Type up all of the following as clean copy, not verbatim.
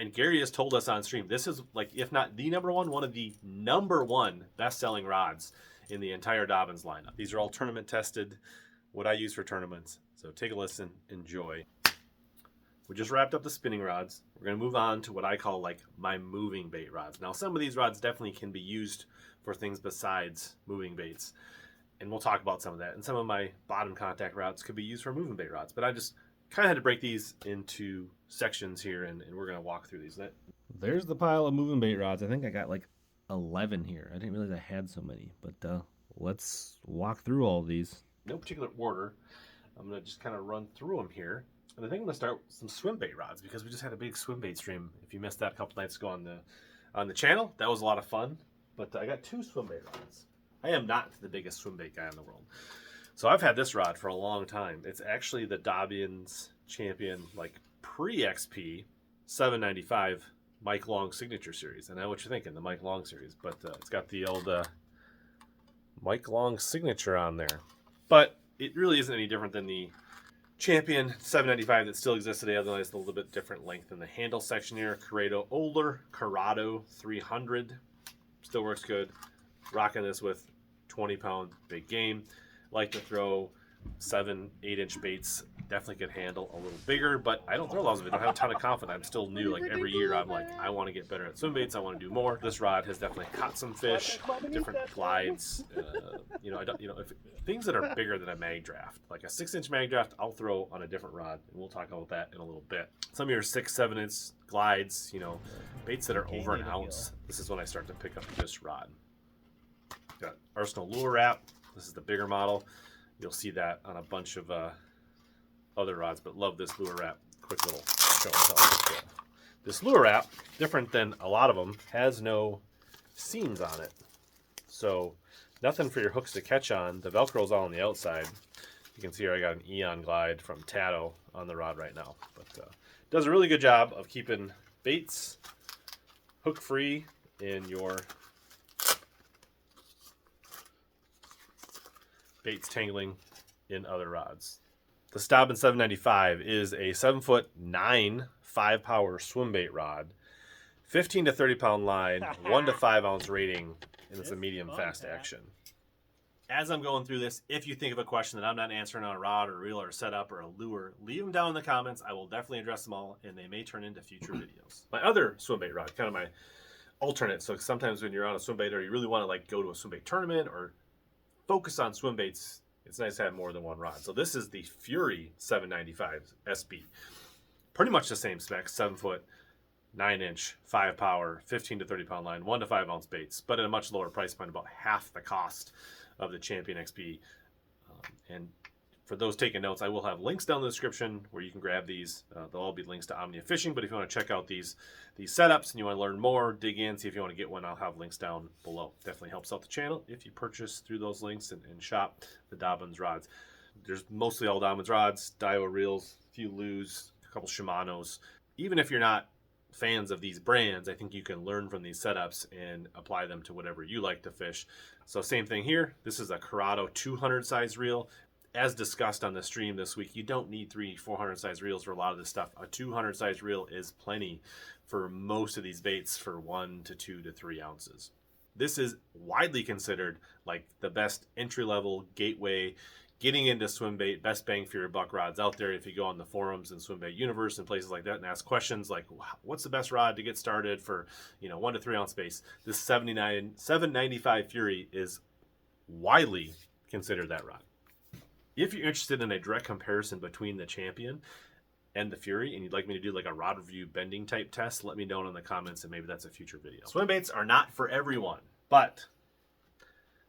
And Gary has told us on stream, this is like, if not the number one of the number one best-selling rods in the entire Dobyns lineup. These are all tournament tested, what I use for tournaments. So take a listen, enjoy. We just wrapped up the spinning rods. We're going to move on to what I call like my moving bait rods. Now, some of these rods definitely can be used for things besides moving baits. And we'll talk about some of that. And some of my bottom contact rods could be used for moving bait rods. But I just kind of had to break these into sections here, and we're going to walk through these. There's the pile of moving bait rods. I think I got like 11 here. I didn't realize I had so many. But let's walk through all of these. No particular order. I'm going to just kind of run through them here. And I think I'm going to start with some swim bait rods because we just had a big swim bait stream. If you missed that a couple nights ago on the channel, that was a lot of fun. But I got 2 swim bait rods. I am not the biggest swim bait guy in the world. So I've had this rod for a long time. It's actually the Dobyns Champion, like pre-XP 795 Mike Long Signature Series. I know what you're thinking, the Mike Long series, but it's got the old Mike Long signature on there. But it really isn't any different than the Champion 795 that still exists today, otherwise it's a little bit different length in the handle section here. Corrado 300 still works good. Rocking this with 20-pound big game. Like to throw 7-8 inch baits. Definitely could handle a little bigger, but I don't throw those. I don't have a ton of confidence. I'm still new. Like every year I'm like, I want to get better at swim baits. I want to do more. This rod has definitely caught some fish, different glides. If things that are bigger than a mag draft, like a 6-inch mag draft, I'll throw on a different rod, and we'll talk about that in a little bit. Some of your 6-7 inch glides, baits that are over an ounce. This is when I start to pick up this rod. Got Arsenal lure wrap. This is the bigger model. You'll see that on a bunch of other rods, but love this lure wrap. Quick little show and tell. This lure wrap, different than a lot of them, has no seams on it. So nothing for your hooks to catch on. The Velcro's all on the outside. You can see here I got an Eon Glide from Tato on the rod right now. But does a really good job of keeping baits hook free in your baits tangling in other rods. The Dobyns 795 is a 7'9" 5-power swim bait rod, 15 to 30 pound line, 1 to 5 ounce rating, and it's a medium fast action. As I'm going through this, if you think of a question that I'm not answering on a rod or a reel or a setup or a lure, leave them down in the comments. I will definitely address them all, and they may turn into future videos. My other swim bait rod, kind of my alternate. So sometimes when you're on a swim bait or you really want to like go to a swim bait tournament or focus on swim baits, it's nice to have more than one rod. So this is the Fury 795 SB. Pretty much the same specs, 7'9" 5-power, 15 to 30 pound line, 1 to 5 ounce baits, but at a much lower price point, about half the cost of the Champion XP. And for those taking notes, I will have links down in the description where you can grab these. They'll all be links to Omnia Fishing, but if you want to check out these setups and you want to learn more, dig in, see if you want to get one, I'll have links down below. Definitely helps out the channel if you purchase through those links and shop the Dobyns rods. There's mostly all Dobyns rods, Daiwa reels, a few Lew's, a couple Shimanos. Even if you're not fans of these brands, I think you can learn from these setups and apply them to whatever you like to fish. So same thing here. This is a Corrado 200 size reel. As discussed on the stream this week, you don't need 300-400 size reels for a lot of this stuff. A 200 size reel is plenty for most of these baits for 1 to 2 to 3 ounces. This is widely considered like the best entry-level gateway, getting into swim bait, best bang for your buck rods out there. If you go on the forums and Swim Bait Universe and places like that and ask questions like, what's the best rod to get started for 1 to 3 ounce baits? This 795 Fury is widely considered that rod. If you're interested in a direct comparison between the Champion and the Fury, and you'd like me to do like a rod review bending type test, let me know in the comments, and maybe that's a future video. Swim baits are not for everyone, but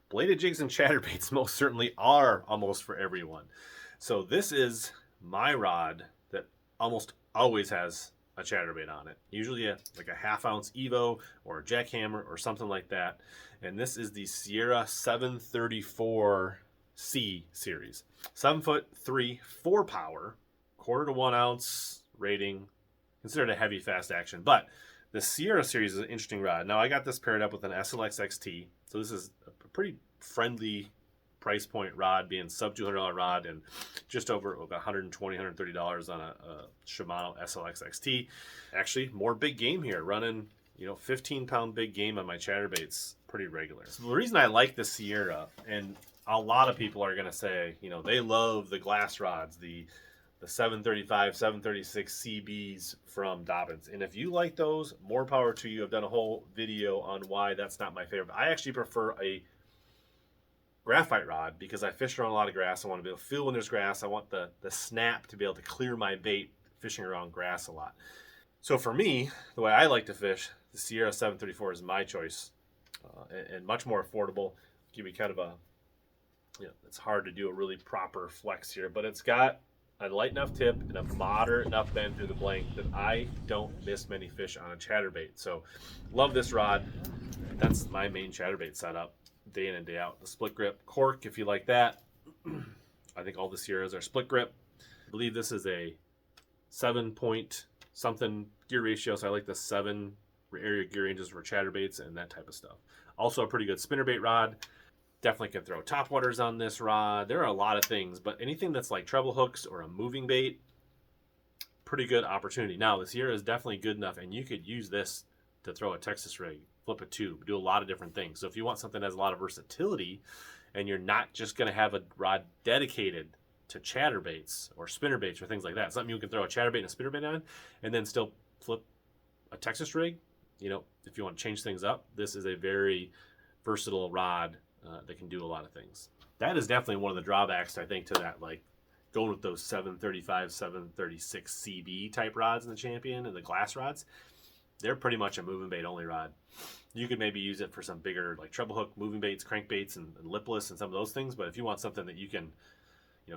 bladed jigs and chatterbaits most certainly are almost for everyone. So this is my rod that almost always has a chatterbait on it. Usually like a 1/2 ounce Evo or a jackhammer or something like that. And this is the Sierra 734 C series. 7'3", 4-power, 1/4 to 1 ounce rating, considered a heavy fast action. But the Sierra series is an interesting rod. Now I got this paired up with an SLX XT, so this is a pretty friendly price point rod, being sub $200 rod, and just over $120, $130 on a Shimano SLX XT. Actually, more big game here, running 15-pound big game on my chatterbaits pretty regular. So the reason I like the Sierra, and a lot of people are going to say, they love the glass rods, the 735, 736 CBs from Dobyns. And if you like those, more power to you. I've done a whole video on why that's not my favorite. I actually prefer a graphite rod because I fish around a lot of grass. I want to be able to feel when there's grass. I want the snap to be able to clear my bait fishing around grass a lot. So for me, the way I like to fish, the Sierra 734 is my choice, and much more affordable. Give me kind of a, it's hard to do a really proper flex here, but it's got a light enough tip and a moderate enough bend through the blank that I don't miss many fish on a chatterbait. So love this rod. That's my main chatterbait setup day in and day out. The split grip cork, if you like that. I think all the Sierras are split grip. I believe this is a 7-point something gear ratio, so I like the 7 area gear ranges for chatterbaits and that type of stuff. Also a pretty good spinnerbait rod. Definitely can throw topwaters on this rod. There are a lot of things, but anything that's like treble hooks or a moving bait, pretty good opportunity. Now, the Sierra is definitely good enough, and you could use this to throw a Texas rig, flip a tube, do a lot of different things. So if you want something that has a lot of versatility, and you're not just going to have a rod dedicated to chatterbaits or spinnerbaits or things like that, something you can throw a chatterbait and a spinnerbait on, and then still flip a Texas rig, if you want to change things up, this is a very versatile rod that can do a lot of things. That is definitely one of the drawbacks, I think, to that, like going with those 735, 736 CB type rods in the Champion and the glass rods. They're pretty much a moving bait only rod. You could maybe use it for some bigger like treble hook, moving baits, crankbaits, and lipless and some of those things. But if you want something that you can,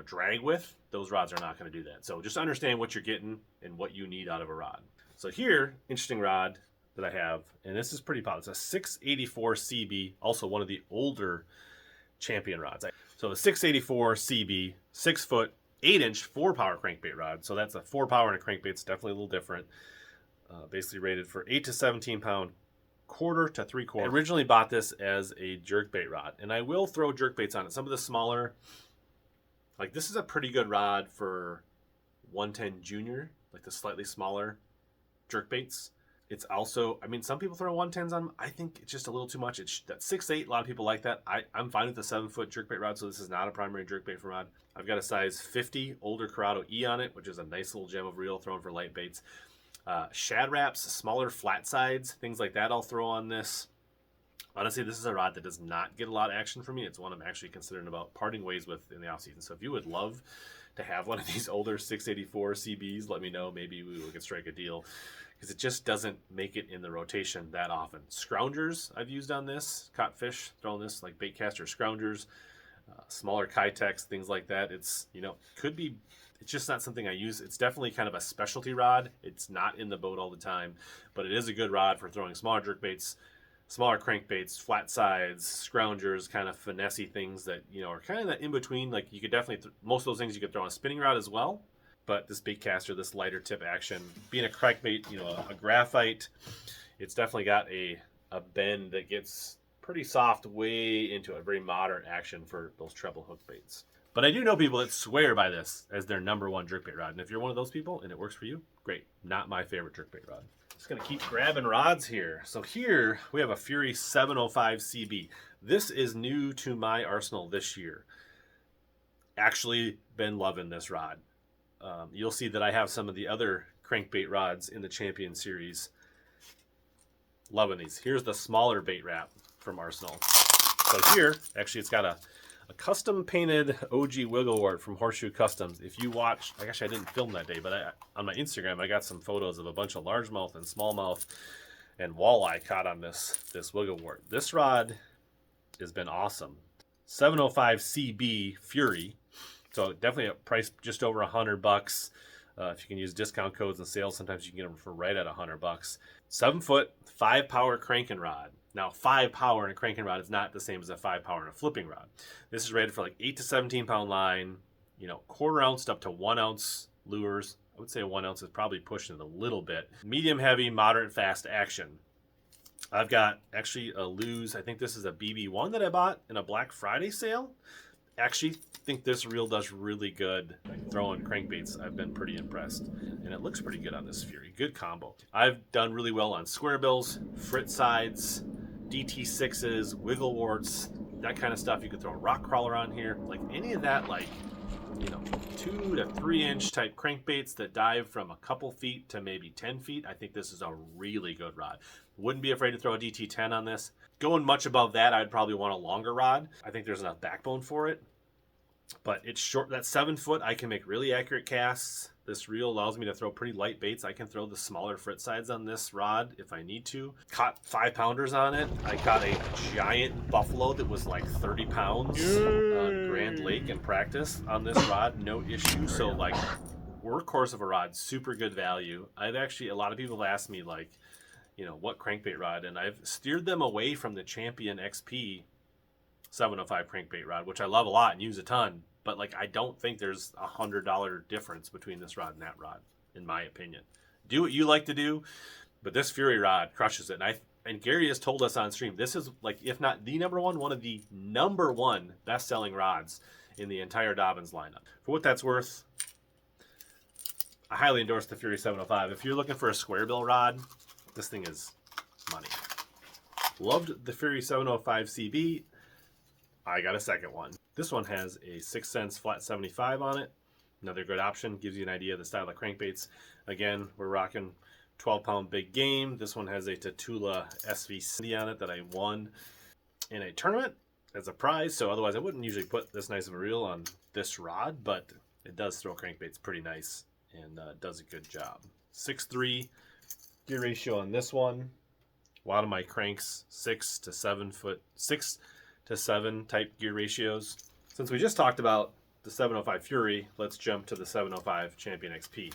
drag with, those rods are not going to do that. So just understand what you're getting and what you need out of a rod. So here, interesting rod that I have, and this is pretty popular. It's a 684 CB, also one of the older Champion rods. So the 684 CB, 6 foot, 8-inch, 4-power crankbait rod. So that's a 4-power and a crankbait. It's definitely a little different. Basically rated for 8 to 17 pound, quarter to 3/4. I originally bought this as a jerkbait rod, and I will throw jerkbaits on it. Some of the smaller, like this is a pretty good rod for 110 junior, like the slightly smaller jerkbaits. It's also, some people throw 110s on them. I think it's just a little too much. It's that 6'8", a lot of people like that. I'm fine with the 7-foot jerkbait rod, so this is not a primary jerkbait for rod. I've got a size 50 older Corrado E on it, which is a nice little gem of reel thrown for light baits. Shad wraps, smaller flat sides, things like that I'll throw on this. Honestly, this is a rod that does not get a lot of action from me. It's one I'm actually considering about parting ways with in the off season. So if you would love to have one of these older 684 CBs, let me know. Maybe we could strike a deal, because it just doesn't make it in the rotation that often. Scroungers I've used on this, caught fish, throwing this like bait caster scroungers, smaller Kitex, things like that. It's, could be, it's just not something I use. It's definitely kind of a specialty rod. It's not in the boat all the time, but it is a good rod for throwing smaller jerkbaits, smaller crankbaits, flat sides, scroungers, kind of finessey things that, are kind of that in between. Like you could definitely, most of those things you could throw on a spinning rod as well. But this bait caster, this lighter tip action, being a crankbait, a graphite, it's definitely got a bend that gets pretty soft way into a very moderate action for those treble hook baits. But I do know people that swear by this as their #1 jerkbait rod. And if you're one of those people and it works for you, great. Not my favorite jerkbait rod. Just going to keep grabbing rods here. So here we have a Fury 705 CB. This is new to my arsenal this year. Actually been loving this rod. You'll see that I have some of the other crankbait rods in the Champion series. Loving these. Here's the smaller bait wrap from Arsenal. So here, actually it's got a custom painted OG Wigglewort from Horseshoe Customs. If you watch, actually I didn't film that day, but on my Instagram I got some photos of a bunch of largemouth and smallmouth and walleye caught on this Wigglewort. This rod has been awesome. 705 CB Fury. So definitely a price just over $100. If you can use discount codes and sales, sometimes you can get them for right at $100. 7 foot, 5-power cranking rod. Now 5-power in a cranking rod is not the same as a 5-power in a flipping rod. This is rated for like 8 to 17 pound line, quarter ounce up to 1 ounce lures. I would say 1 ounce is probably pushing it a little bit. Medium heavy, moderate fast action. I've got actually a Lose, I think this is a BB1 that I bought in a Black Friday sale. actually think this reel does really good. Like throwing crankbaits, I've been pretty impressed. And it looks pretty good on this Fury. Good combo. I've done really well on square bills, frit sides, DT6s, wiggle warts, that kind of stuff. You could throw a rock crawler on here. Like any of that, like, you know, 2 to 3 inch type crankbaits that dive from a couple feet to maybe 10 feet. I think this is a really good rod. Wouldn't be afraid to throw a DT10 on this. Going much above that, I'd probably want a longer rod. I think there's enough backbone for it. But it's short. That 7 foot, I can make really accurate casts. This reel allows me to throw pretty light baits. I can throw the smaller frit sides on this rod if I need to. Caught 5-pounders on it. I caught a giant buffalo that was like 30 pounds on Grand Lake in practice on this rod. No issue. So like workhorse of a rod, super good value. I've actually, a lot of people have asked me like, you know, what crankbait rod, and I've steered them away from the Champion XP 705 crankbait rod, which I love a lot and use a ton, but like I don't think there's $100 difference between this rod and that rod, in my opinion. Do what you like to do, but this Fury rod crushes it. And Gary has told us on stream, this is like, if not the number one of the number one best-selling rods in the entire Dobyns lineup. For what that's worth, I highly endorse the Fury 705. If you're looking for a square bill rod, this thing is money. Loved the Fury 705 CB. I got a second one. This one has a 6 cents flat 75 on it. Another good option. Gives you an idea of the style of crankbaits. Again, we're rocking 12-pound big game. This one has a Tatula SV on it that I won in a tournament as a prize. So otherwise I wouldn't usually put this nice of a reel on this rod, but it does throw crankbaits pretty nice and does a good job. 6'3" gear ratio on this one. A lot of my cranks 6 to 7 to 7 type gear ratios. Since we just talked about the 705 Fury, let's jump to the 705 Champion XP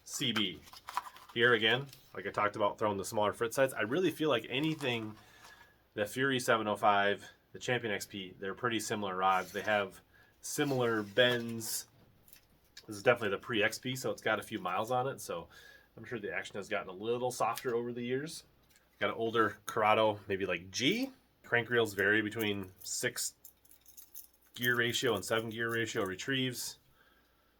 CB. Here again, like I talked about throwing the smaller frit sides, I really feel like anything, the Fury 705, the Champion XP, they're pretty similar rods. They have similar bends. This is definitely the pre-XP, so it's got a few miles on it, so I'm sure the action has gotten a little softer over the years. Got an older Corrado, maybe like G. Crank reels vary between 6 gear ratio and 7 gear ratio retrieves.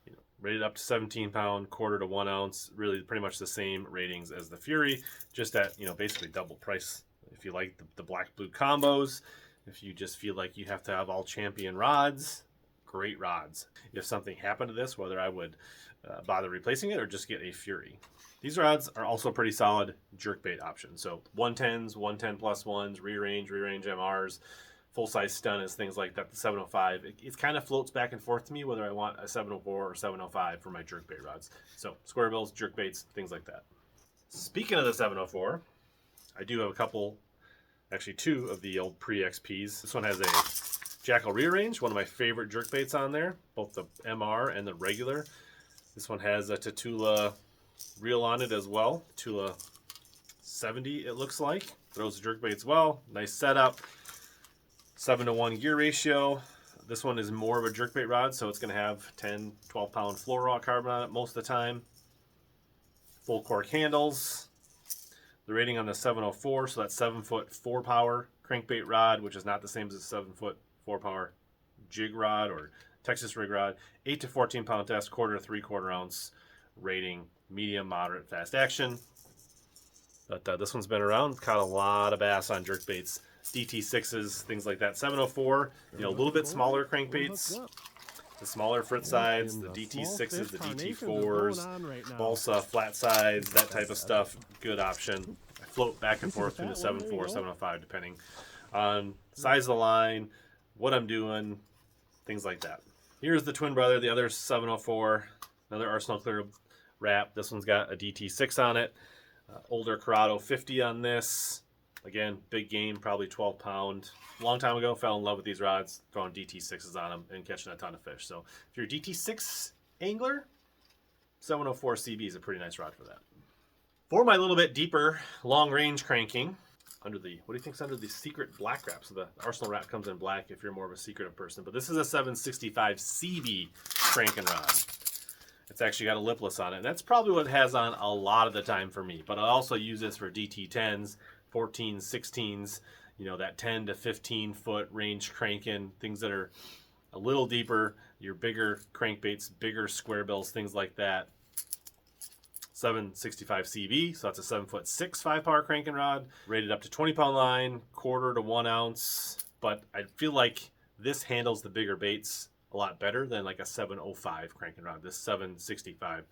You know, rated up to 17-pound, quarter to 1 ounce. Really, pretty much the same ratings as the Fury, just at, you know, basically double price. If you like the black-blue combos, if you just feel like you have to have all Champion rods, great rods. If something happened to this, whether I would bother replacing it or just get a Fury. These rods are also pretty solid jerkbait options. So 110s, 110 plus ones, rearrange MRs, full-size stunners, things like that. The 705, it kind of floats back and forth to me whether I want a 704 or 705 for my jerkbait rods. So square bills, jerkbaits, things like that. Speaking of the 704, I do have a couple, actually 2 of the old pre-XPs. This one has a Jackal rearrange, one of my favorite jerkbaits on there, both the MR and the regular. This one has a Tatula reel on it as well. Tatula 70 it looks like. Throws the jerkbaits well. Nice setup. 7 to 1 gear ratio. This one is more of a jerkbait rod, so it's going to have 10, 12-pound fluoro carbon on it most of the time. Full cork handles. The rating on the 704, so that's 7-foot 4-power crankbait rod, which is not the same as a 7-foot 4-power jig rod or Texas rig rod. 8 to 14-pound test, quarter to 3/4 ounce rating, medium, moderate, fast action. But this one's been around, caught a lot of bass on jerkbaits, DT6s, things like that. 704, you know, a little bit smaller crankbaits, the smaller frit sides, the DT6s, the DT4s, balsa, flat sides, that type of stuff, good option. I float back and forth between the 704, 705, depending on size of the line, what I'm doing, things like that. Here's the twin brother, the other 704, another Arsenal Clear wrap. This one's got a DT6 on it. Older Corrado 50 on this. Again, big game, probably 12-pound. Long time ago, fell in love with these rods, throwing DT6s on them and catching a ton of fish. So if you're a DT6 angler, 704 CB is a pretty nice rod for that. For my little bit deeper long-range cranking, under the, what do you think's under the secret black wrap? So the Arsenal wrap comes in black if you're more of a secretive person. But this is a 765 CB cranking rod. It's actually got a lipless on it. And that's probably what it has on a lot of the time for me. But I also use this for DT10s, 14s, 16s, you know, that 10 to 15 foot range cranking, things that are a little deeper, your bigger crankbaits, bigger square bills, things like that. 765 CV, so that's a 7'6" 5-power cranking rod, rated up to 20-pound line, quarter to 1 ounce. But I feel like this handles the bigger baits a lot better than like a 705 cranking rod. This 765,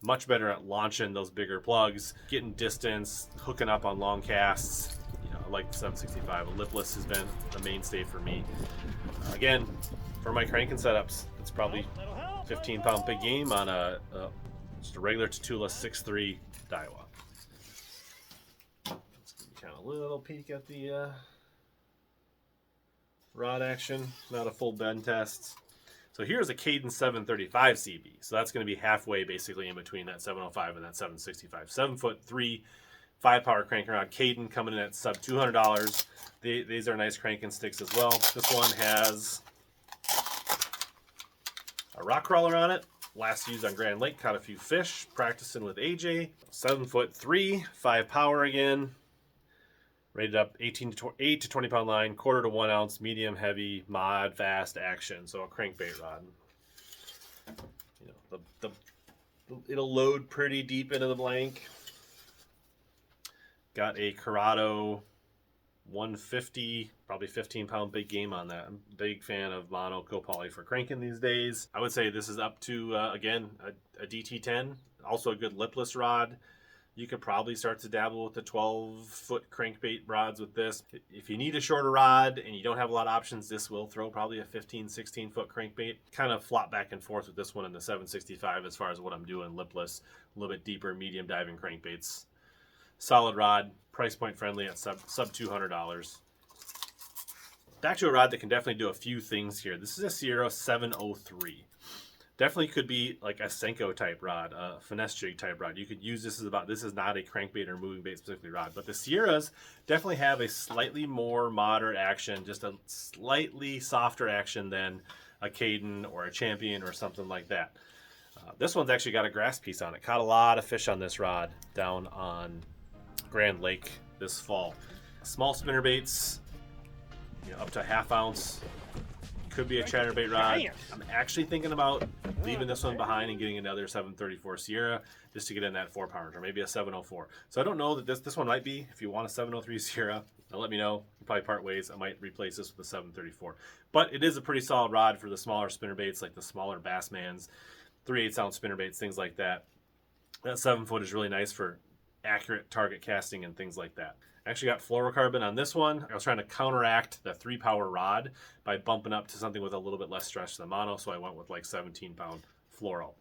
much better at launching those bigger plugs, getting distance, hooking up on long casts. You know, I like the 765. A lipless has been a mainstay for me. Again, for my cranking setups, it's probably 15-pound big game on just a regular Tatula 6'3" Daiwa. Let's give you kind of a little peek at the rod action, not a full bend test. So here's a Cadence 735 CB. So that's going to be halfway basically in between that 705 and that 765. 7'3", 5-power cranking rod. Cadence coming in at sub $200. These are nice cranking sticks as well. This one has a rock crawler on it. Last used on Grand Lake, caught a few fish, practicing with AJ. 7'3", 5-power again. Rated up 8 to 20 pound line, quarter to 1 ounce, medium heavy, mod, fast action. So a crankbait rod. You know, it'll load pretty deep into the blank. Got a Corrado 150, probably 15-pound big game on that. I'm a big fan of mono copoly for cranking these days. I would say this is up to, again, a DT10. Also a good lipless rod. You could probably start to dabble with the 12-foot crankbait rods with this. If you need a shorter rod and you don't have a lot of options, this will throw probably a 15, 16-foot crankbait. Kind of flop back and forth with this one and the 765 as far as what I'm doing. Lipless, a little bit deeper, medium diving crankbaits. Solid rod, price point friendly at sub $200. Back to a rod that can definitely do a few things here. This is a Sierra 703. Definitely could be like a Senko type rod, a finesse jig type rod. You could use this this is not a crankbait or moving bait specifically rod, but the Sierras definitely have a slightly more moderate action, just a slightly softer action than a Cadence or a Champion or something like that. This one's actually got a grass piece on it. Caught a lot of fish on this rod down on Grand Lake this fall. Small spinner baits, you know, up to a ½ ounce. Could be a chatterbait rod. I'm actually thinking about leaving this one behind and getting another 734 Sierra just to get in that 4-pound, or maybe a 704. So I don't know that this one might be. If you want a 703 Sierra, let me know. We'll probably part ways. I might replace this with a 734. But it is a pretty solid rod for the smaller spinner baits, like the smaller Bassmans, 3/8 ounce spinner baits, things like that. That 7-foot is really nice for accurate target casting and things like that. I actually got fluorocarbon on this one. I was trying to counteract the 3-power rod by bumping up to something with a little bit less stretch than mono, so I went with like 17-pound fluoro.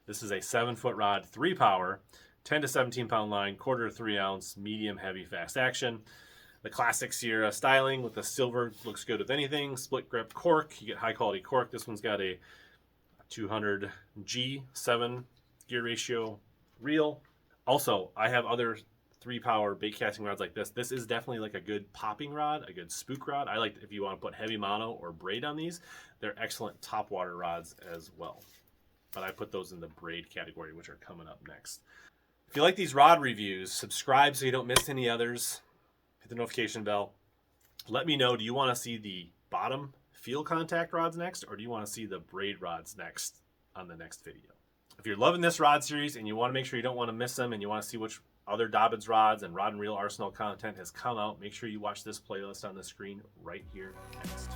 This is a 7-foot rod, 3-power, 10 to 17-pound line, quarter to 3 ounce, medium heavy, fast action. The classic Sierra styling with the silver looks good with anything. Split grip cork, you get high quality cork. This one's got a 200G 7 gear ratio reel. Also, I have other 3-power bait casting rods like this. This is definitely like a good popping rod, a good spook rod. I like if you want to put heavy mono or braid on these. They're excellent topwater rods as well. But I put those in the braid category, which are coming up next. If you like these rod reviews, subscribe so you don't miss any others. Hit the notification bell. Let me know, do you want to see the bottom field contact rods next, or do you want to see the braid rods next on the next video? If you're loving this rod series and you want to make sure you don't want to miss them and you want to see which other Dobyns rods and rod and reel arsenal content has come out, make sure you watch this playlist on the screen right here next.